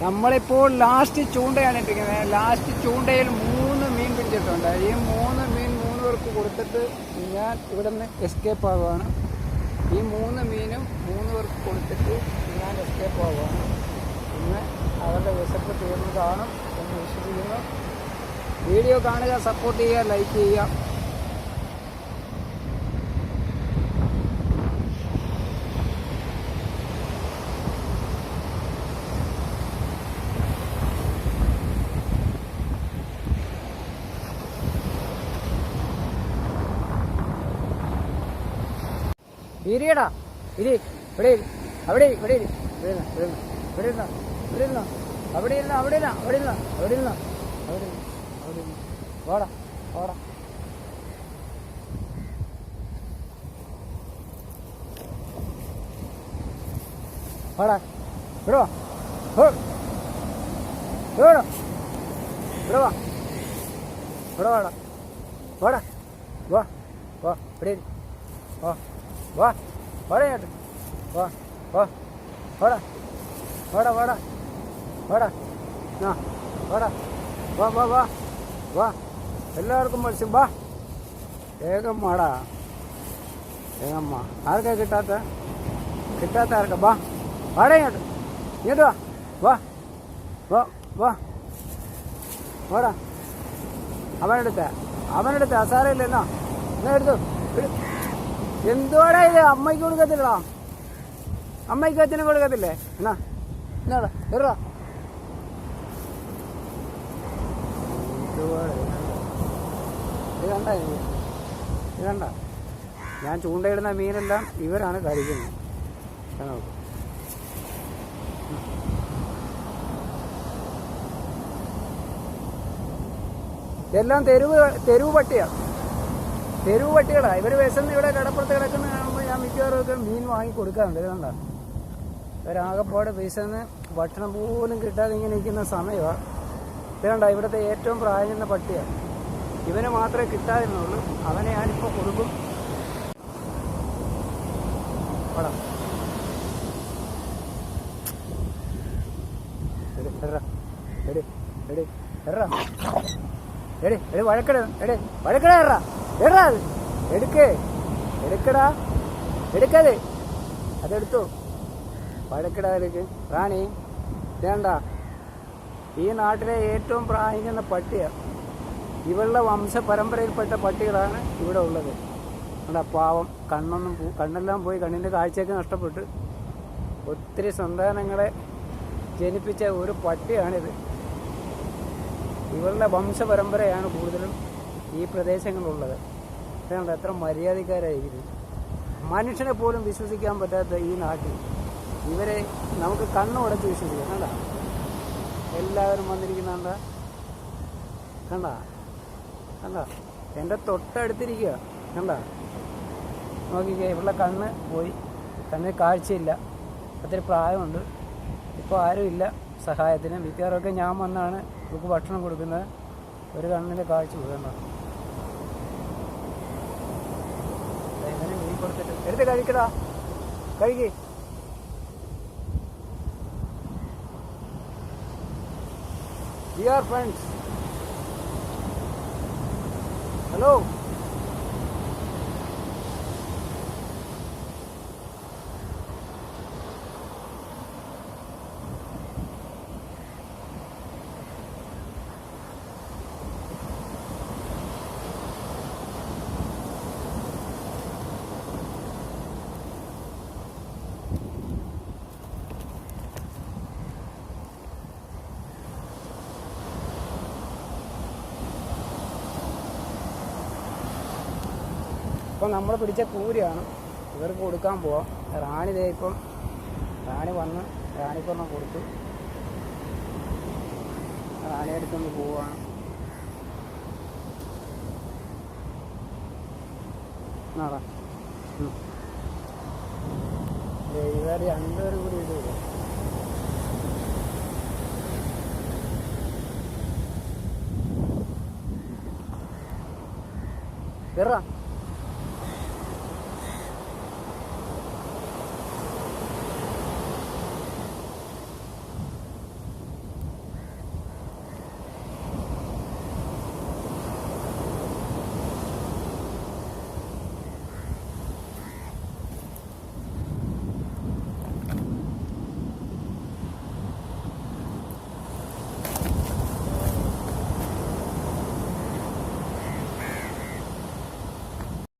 നമ്മളിപ്പോൾ ലാസ്റ്റ് ചൂണ്ടയാണ് ഇട്ടിരിക്കുന്നത്. ലാസ്റ്റ് ചൂണ്ടയിൽ 3 മീൻ പിടിച്ചിട്ടുണ്ട്. ഈ 3 മീൻ 3 പേർക്ക് കൊടുത്തിട്ട് ഞാൻ ഇവിടെ നിന്ന് എസ്കേപ്പ് ആവുകയാണ്. ഈ 3 മീനും 3 പേർക്ക് കൊടുത്തിട്ട് ഞാൻ എസ്കേപ്പ് ആവുകയാണ്. ഇന്ന് അവരുടെ വിശപ്പ് തീർന്ന് കാണും എന്ന് വിശ്വസിക്കുന്നു. വീഡിയോ കാണുക, സപ്പോർട്ട് ചെയ്യുക, ലൈക്ക് ചെയ്യുക. ഇരിയടാ, ഇരി, ഇവിടെ ഇരി, അവിടെ ഇരി, ഇവിടെ ഇരി, ഇവിടെ ഇരുന്നോ, ഇവിടെ ഇരുന്നോ, ഇവിടെ ഇരുന്നോ, അവിടെ ഇരുന്നോ, അവിടെ ഇരുന്നോ, അവിടെ ഇരുന്നോ, അവിടെ ഇരുന്നോ, അവിടെ ഇരുന്നോ, അവിടെ ഇരുന്നോ, വാടാ, വാടാ. വാടാ, ഇവിടെ വാ, ഇവിടെ വാ, ഇവിടെ വാ, ഇവിടെ വാടാ, വാടാ, വാ, വാ, ഇവിടെ ഇരി, വാ, വാ, വാടാ ചേട്ടൻ, വാ, വാ, വാടാ, വാടാ, വാടാ, വാടാ, ആ, വാടാ, വാ, വാ, വാ, വാ, എല്ലാവർക്കും മത്സ്യം, വാ, വേഗം വാടാ, വേഗം വാ. ആർക്കാ കിട്ടാത്ത ആർക്കാ? വാ, വാടാ ഇങ്ങോട്ട്, ഇങ്ങോട്ട് വാ, വാ, വാ, വാ, വാടാ. അവനെടുത്ത അസാരമില്ലെന്നാ, എന്നാ എടുത്തു. എന്തുവാടാ ഇത്? അമ്മയ്ക്ക് കൊടുക്കത്തില്ലടാ, അമ്മയ്ക്ക് അച്ഛനും കൊടുക്കത്തില്ലേ? എന്നാ എന്നാടാ എറാ, ഇത് കണ്ട, ഇത് കണ്ട, ഞാൻ ചൂണ്ടയിടുന്ന മീനെല്ലാം ഇവരാണ് കഴിക്കുന്നത്. ഇതെല്ലാം തെരുവ് പട്ടികളാ. ഇവർ വിശന്ന് ഇവിടെ കടപ്പുറത്ത് കിടക്കുന്ന കാണുമ്പോൾ ഞാൻ മിക്കവാറും ഒക്കെ മീൻ വാങ്ങി കൊടുക്കാറുണ്ട്. ഇതുകൊണ്ടാ ഇവരാകെപ്പാട് വിശന്ന് ഭക്ഷണം പോലും കിട്ടാതെ ഇങ്ങനെ ഇരിക്കുന്ന സമയമാണ്. ഇതുകൊണ്ടാ ഇവിടുത്തെ ഏറ്റവും പ്രായം ചെന്ന പട്ടിയാണ്. ഇവന് മാത്രമേ കിട്ടാതിരുന്നുള്ളൂ. അവനെ ഞാനിപ്പോൾ കൊടുക്കും. പടാം എടുക്കത് അതെടുത്തു. വഴക്കടാ എടുക്ക് റാണി. വേണ്ട, ഈ നാട്ടിലെ ഏറ്റവും പ്രായം ചെന്ന പട്ടിയാണ്. ഇവളുടെ വംശപരമ്പരയിൽപ്പെട്ട പട്ടികളാണ് ഇവിടെ ഉള്ളത്. എന്താ പാവം, കണ്ണെല്ലാം പോയി, കണ്ണിൻ്റെ കാഴ്ചയൊക്കെ നഷ്ടപ്പെട്ട് ഒത്തിരി സന്താനങ്ങളെ ജനിപ്പിച്ച ഒരു പട്ടിയാണിത്. ഇവളുടെ വംശപരമ്പരയാണ് കൂടുതലും ഈ പ്രദേശങ്ങളിലുള്ളത്. അതുകൊണ്ട് എത്ര മര്യാദക്കാരായിരിക്കും. മനുഷ്യനെ പോലും വിശ്വസിക്കാൻ പറ്റാത്ത ഈ നാട്ടിൽ ഇവരെ നമുക്ക് കണ്ണുടച്ച് വിശ്വസിക്കാം. കണ്ട, എല്ലാവരും വന്നിരിക്കുന്നുണ്ട, കണ്ട കണ്ട, എൻ്റെ തൊട്ടടുത്തിരിക്കുക. കണ്ട, നോക്കിക്കേ, ഇവളുടെ കണ്ണ് പോയി, കണ്ണിന് കാഴ്ചയില്ല. ഒത്തിരി പ്രായമുണ്ട്. ഇപ്പോൾ ആരുമില്ല സഹായത്തിന്. മിക്കവാറൊക്കെ ഞാൻ വന്നാണ് നമുക്ക് ഭക്ഷണം കൊടുക്കുന്നത്. ഒരു കണ്ണിൻ്റെ കാഴ്ച പോകണ്ട. ഇങ്ങനെ മീൻ കൊടുത്തിട്ട് എടുത്ത് കഴിക്കടാ, കഴിക്കേ. We are friends. Hello. ഇപ്പം നമ്മൾ പിടിച്ച കൂരിയാണ് ഇവർക്ക് കൊടുക്കാൻ പോവാം. റാണി വന്ന് റാണിക്കൊരെണ്ണം കൊടുത്തു. റാണിയെടുത്തൊന്ന് പോവാണ്. നാടാ ഇവർ രണ്ടുപേരും കൂടി ഇടുക. Berra.